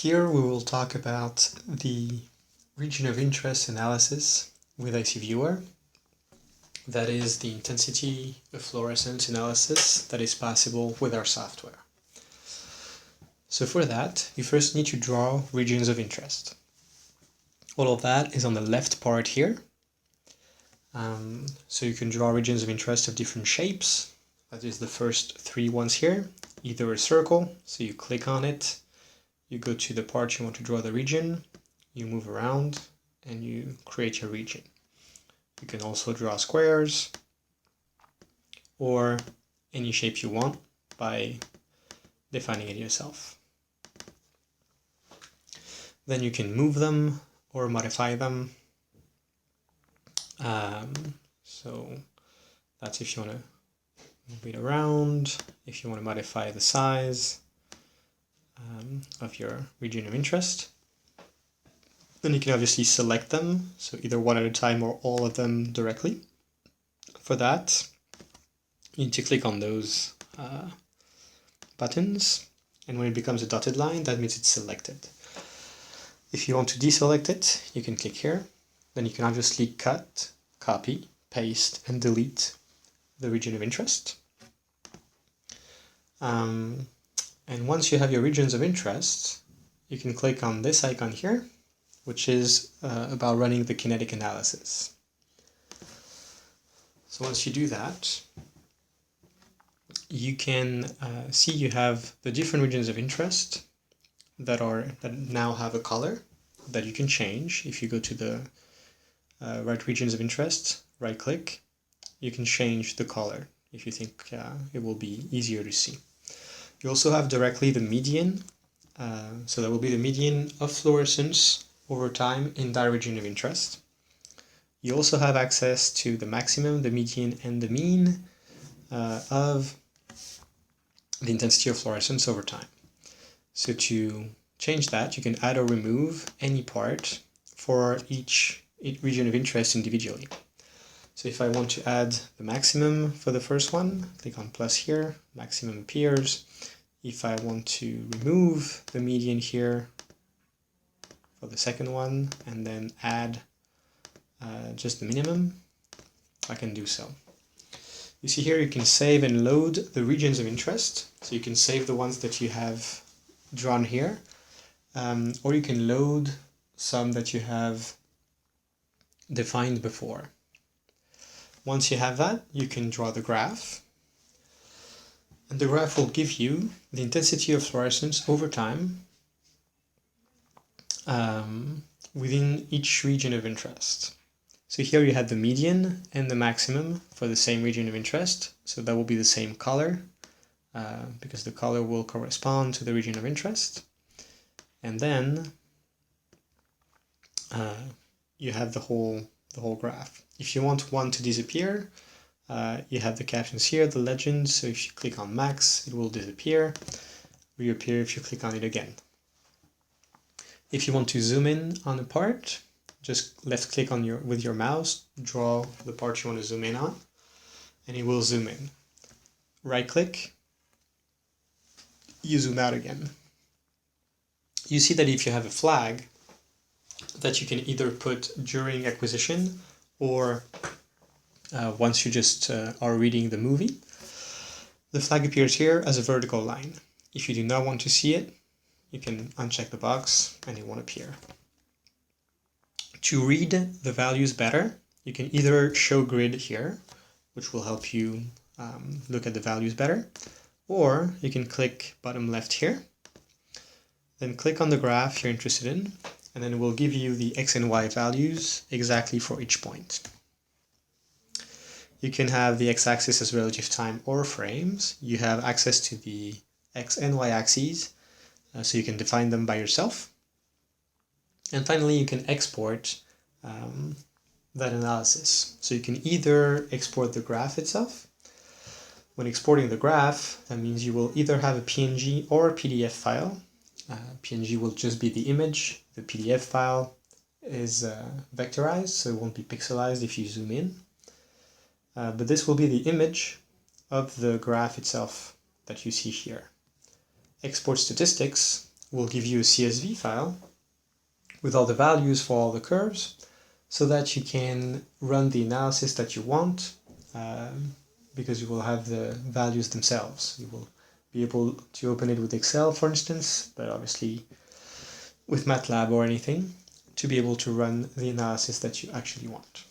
Here we will talk about the region of interest analysis with ICViewer. That is the intensity of fluorescence analysis that is possible with our software. So for that, you first need to draw regions of interest. All of that is on the left part here. So you can draw regions of interest of different shapes. That is the first three ones here. Either a circle, so you click on it, you go to the part you want to draw the region, you move around, and you create your region. You can also draw squares or any shape you want by defining it yourself. Then you can move them or modify them. So that's if you want to move it around, if you want to modify the size of your region of interest. Then you can obviously select them, so either one at a time or all of them directly. For that, you need to click on those buttons, and when it becomes a dotted line, that means it's selected. If you want to deselect it, you can click here. Then you can obviously cut, copy, paste, and delete the region of interest. And once you have your regions of interest, you can click on this icon here, which is about running the kinetic analysis. So once you do that, you can see you have the different regions of interest that now have a color that you can change. If you go to the right regions of interest, right click, you can change the color if you think it will be easier to see. You also have directly the median, so that will be the median of fluorescence over time in that region of interest. You also have access to the maximum, the median, and the mean of the intensity of fluorescence over time. So to change that, you can add or remove any part for each region of interest individually. So if I want to add the maximum for the first one, click on plus here, maximum appears. If I want to remove the median here for the second one and then add just the minimum, I can do so. You see here you can save and load the regions of interest. So you can save the ones that you have drawn here, or you can load some that you have defined before. Once you have that, you can draw the graph. And the graph will give you the intensity of fluorescence over time within each region of interest. So here you have the median and the maximum for the same region of interest. So that will be the same color because the color will correspond to the region of interest. And then you have the whole graph. If you want one to disappear, you have the captions here, the legend. So if you click on max, it will disappear, reappear if you click on it again. If you want to zoom in on a part, just left click on with your mouse, draw the part you want to zoom in on, and it will zoom in. Right click, you zoom out again. You see that if you have a flag that you can either put during acquisition or once you just are reading the movie, the flag appears here as a vertical line. If you do not want to see it, you can uncheck the box and it won't appear. To read the values better, you can either show grid here, which will help you look at the values better, or you can click bottom left here, then click on the graph you're interested in, and then it will give you the X and Y values exactly for each point. You can have the X-axis as relative time or frames. You have access to the X and Y axes, so you can define them by yourself. And finally, you can export that analysis. So you can either export the graph itself. When exporting the graph, that means you will either have a PNG or a PDF file. PNG will just be the image. The PDF file is vectorized, so it won't be pixelized if you zoom in. But this will be the image of the graph itself that you see here. Export statistics will give you a CSV file with all the values for all the curves, so that you can run the analysis that you want, because you will have the values themselves. You will be able to open it with Excel, for instance, but obviously with MATLAB or anything, to be able to run the analysis that you actually want.